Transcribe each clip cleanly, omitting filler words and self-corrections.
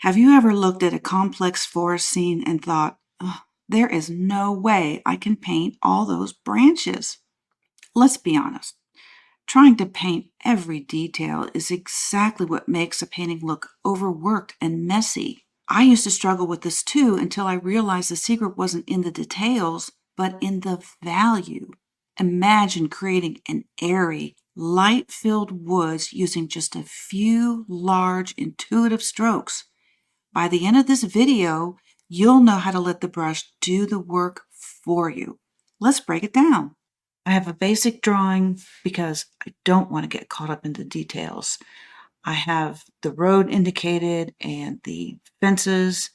Have you ever looked at a complex forest scene and thought, "Ugh, there is no way I can paint all those branches"? Let's be honest. Trying to paint every detail is exactly what makes a painting look overworked and messy. I used to struggle with this too until I realized the secret wasn't in the details, but in the value. Imagine creating an airy, light filled woods using just a few large, intuitive strokes. By the end of this video, you'll know how to let the brush do the work for you. Let's break it down. I have a basic drawing because I don't want to get caught up in the details. I have the road indicated and the fences,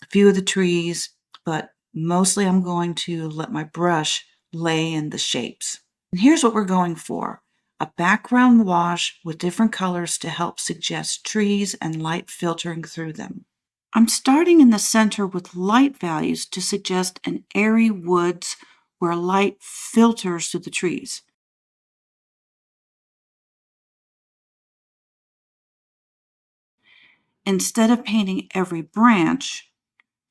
a few of the trees, but mostly I'm going to let my brush lay in the shapes. And here's what we're going for: a background wash with different colors to help suggest trees and light filtering through them. I'm starting in the center with light values to suggest an airy woods where light filters through the trees. Instead of painting every branch,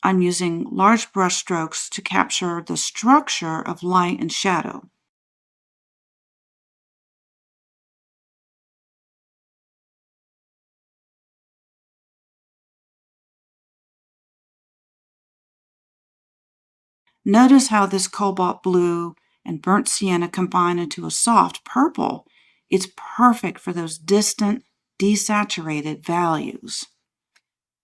I'm using large brush strokes to capture the structure of light and shadow. Notice how this cobalt blue and burnt sienna combine into a soft purple. It's perfect for those distant, desaturated values.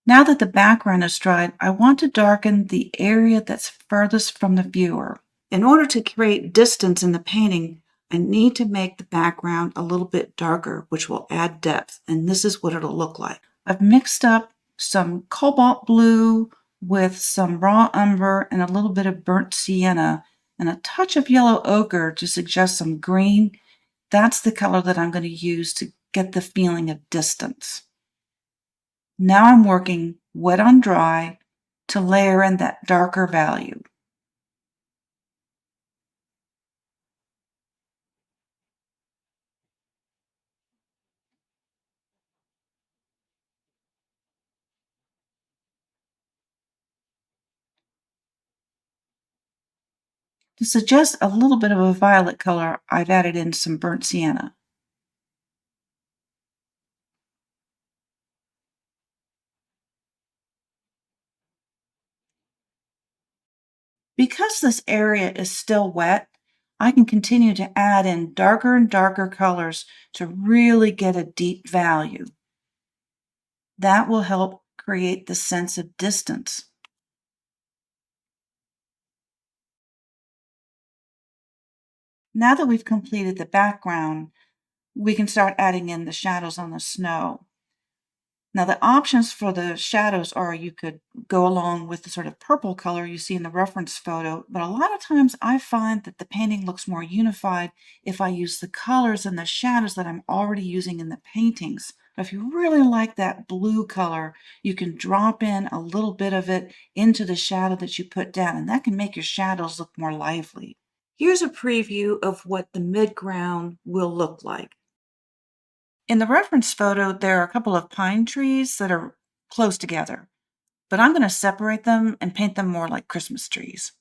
Now that the background is dried, I want to darken the area that's furthest from the viewer. In order to create distance in the painting, I need to make the background a little bit darker, which will add depth, and this is what it'll look like. I've mixed up some cobalt blue with some raw umber and a little bit of burnt sienna and a touch of yellow ochre to suggest some green. That's the color that I'm going to use to get the feeling of distance. Now I'm working wet on dry to layer in that darker value. To suggest a little bit of a violet color, I've added in some burnt sienna. Because this area is still wet, I can continue to add in darker and darker colors to really get a deep value. That will help create the sense of distance. Now that we've completed the background, we can start adding in the shadows on the snow. Now, the options for the shadows are you could go along with the sort of purple color you see in the reference photo, but a lot of times I find that the painting looks more unified if I use the colors and the shadows that I'm already using in the paintings. But if you really like that blue color, you can drop in a little bit of it into the shadow that you put down, and that can make your shadows look more lively. Here's a preview of what the midground will look like. In the reference photo, there are a couple of pine trees that are close together, but I'm going to separate them and paint them more like Christmas trees.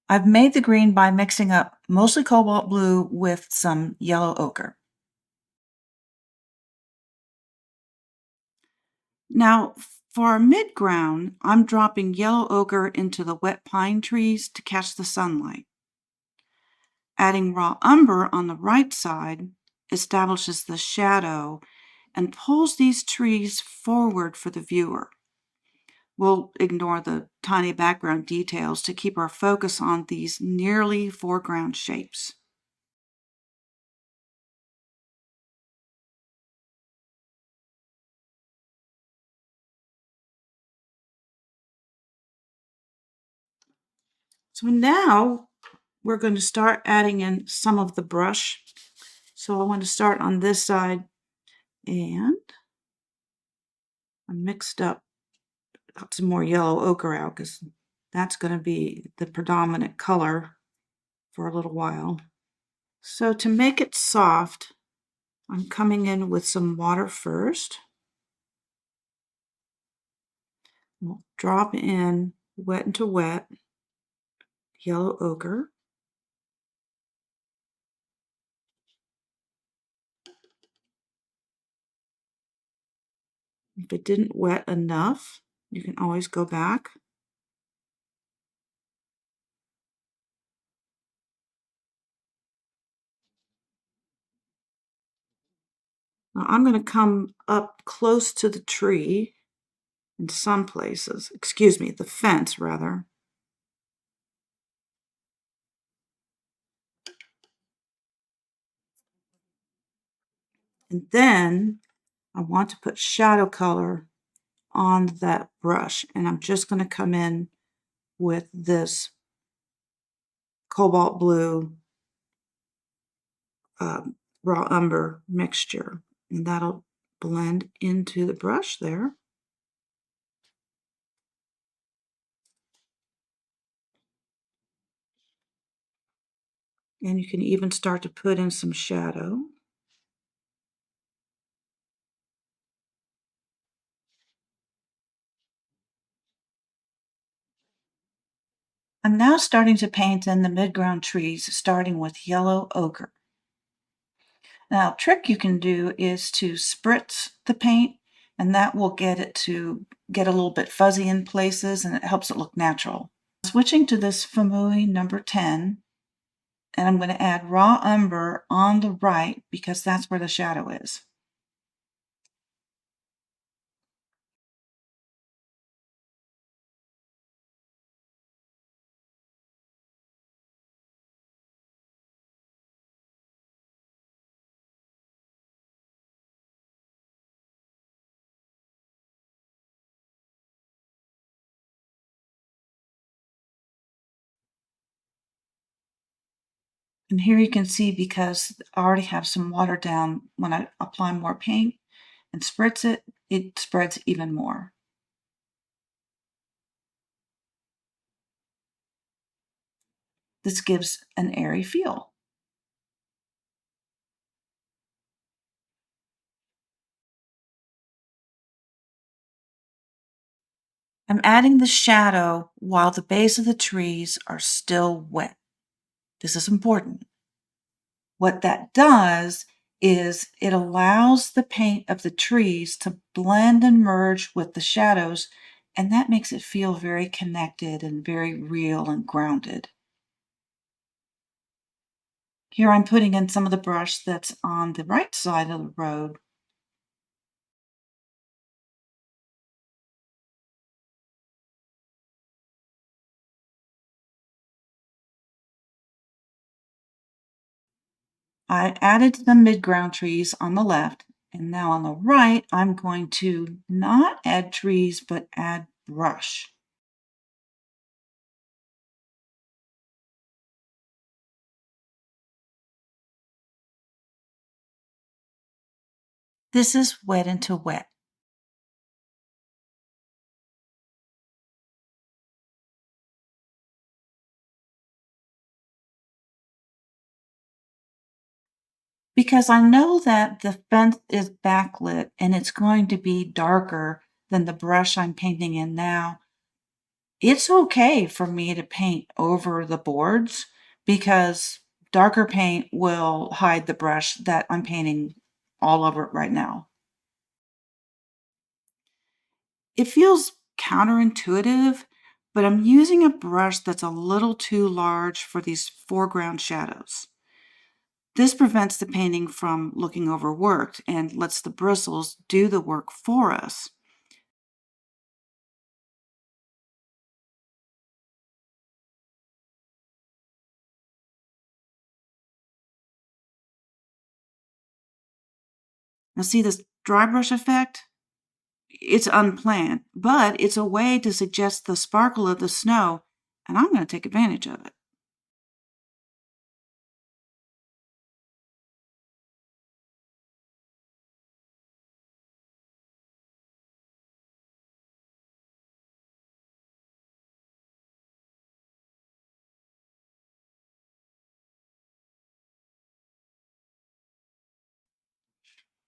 I've made the green by mixing up mostly cobalt blue with some yellow ochre. Now, for our midground, I'm dropping yellow ochre into the wet pine trees to catch the sunlight. Adding raw umber on the right side establishes the shadow and pulls these trees forward for the viewer. We'll ignore the tiny background details to keep our focus on these nearly foreground shapes. So now we're going to start adding in some of the brush. So I want to start on this side, and I mixed up, got some more yellow ochre out because that's going to be the predominant color for a little while. So to make it soft, I'm coming in with some water first. We'll drop in wet into wet, yellow ochre. If it didn't wet enough, you can always go back. Now I'm going to come up close to the tree in some places, excuse me, the fence rather. And then I want to put shadow color on that brush. And I'm just going to come in with this cobalt blue raw umber mixture. And that'll blend into the brush there. And you can even start to put in some shadow. I'm now starting to paint in the midground trees, starting with yellow ochre. Now, a trick you can do is to spritz the paint, and that will get it to get a little bit fuzzy in places, and it helps it look natural. Switching to this Fuumuui number 10, and I'm going to add raw umber on the right because that's where the shadow is. And here you can see, because I already have some water down, when I apply more paint and spritz it, it spreads even more. This gives an airy feel. I'm adding the shadow while the base of the trees are still wet. This is important. What that does is it allows the paint of the trees to blend and merge with the shadows, and that makes it feel very connected and very real and grounded. Here I'm putting in some of the brush that's on the right side of the road. I added the midground trees on the left, and now on the right, I'm going to not add trees, but add brush. This is wet into wet. Because I know that the fence is backlit and it's going to be darker than the brush I'm painting in now, it's okay for me to paint over the boards because darker paint will hide the brush that I'm painting all over it right now. It feels counterintuitive, but I'm using a brush that's a little too large for these foreground shadows. This prevents the painting from looking overworked and lets the bristles do the work for us. Now see this dry brush effect? It's unplanned, but it's a way to suggest the sparkle of the snow, and I'm going to take advantage of it.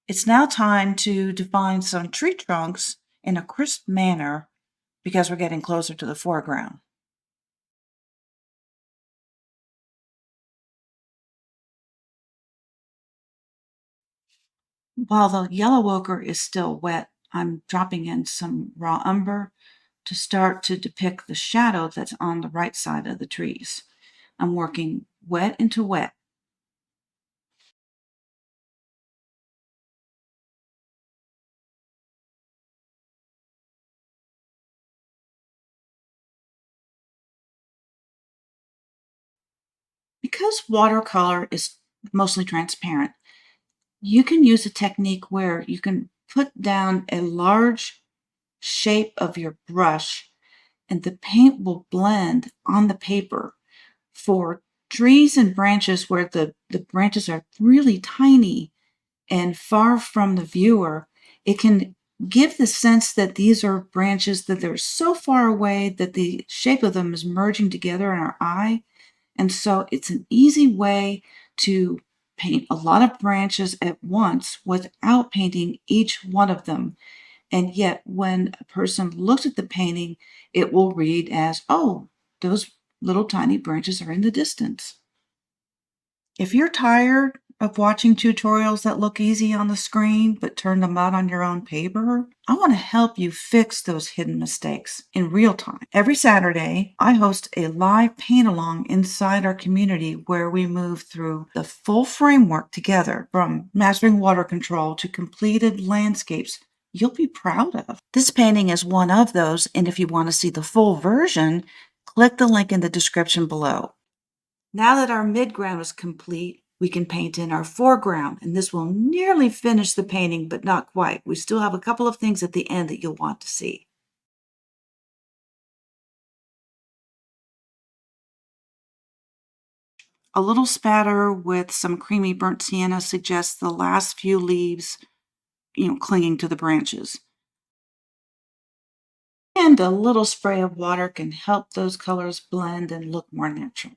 It's now time to define some tree trunks in a crisp manner because we're getting closer to the foreground. While the yellow ochre is still wet, I'm dropping in some raw umber to start to depict the shadow that's on the right side of the trees. I'm working wet into wet. Because watercolor is mostly transparent, you can use a technique where you can put down a large shape of your brush and the paint will blend on the paper. For trees and branches where the branches are really tiny and far from the viewer, it can give the sense that these are branches that they're so far away that the shape of them is merging together in our eye. And so it's an easy way to paint a lot of branches at once without painting each one of them. And yet, when a person looks at the painting, it will read as, oh, those little tiny branches are in the distance. If you're tired of watching tutorials that look easy on the screen but turn them out on your own paper, I want to help you fix those hidden mistakes in real time. Every Saturday, I host a live paint along inside our community where we move through the full framework together, from mastering water control to completed landscapes you'll be proud of. This painting is one of those, and if you want to see the full version, click the link in the description below. Now that our midground is complete, we can paint in our foreground, and this will nearly finish the painting, but not quite. We still have a couple of things at the end that you'll want to see. A little spatter with some creamy burnt sienna suggests the last few leaves, clinging to the branches. And a little spray of water can help those colors blend and look more natural.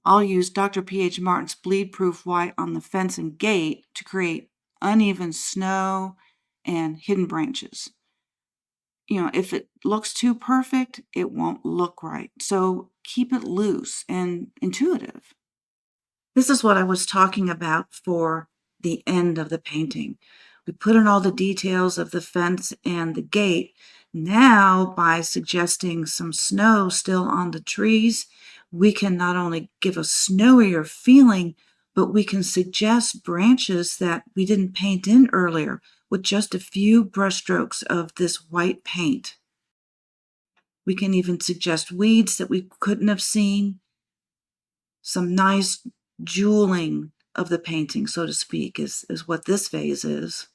I'll use Dr. P.H. Martin's bleed-proof white on the fence and gate to create uneven snow and hidden branches. If it looks too perfect, it won't look right. So keep it loose and intuitive. This is what I was talking about for the end of the painting. We put in all the details of the fence and the gate. Now, by suggesting some snow still on the trees, we can not only give a snowier feeling, but we can suggest branches that we didn't paint in earlier with just a few brushstrokes of this white paint. We can even suggest weeds that we couldn't have seen, some nice jeweling of the painting, so to speak, is what this phase is.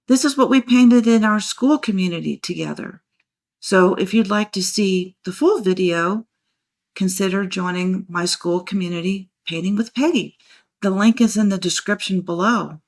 This is what we painted in our school community together. So if you'd like to see the full video, consider joining my school community Painting with Peggy. The link is in the description below.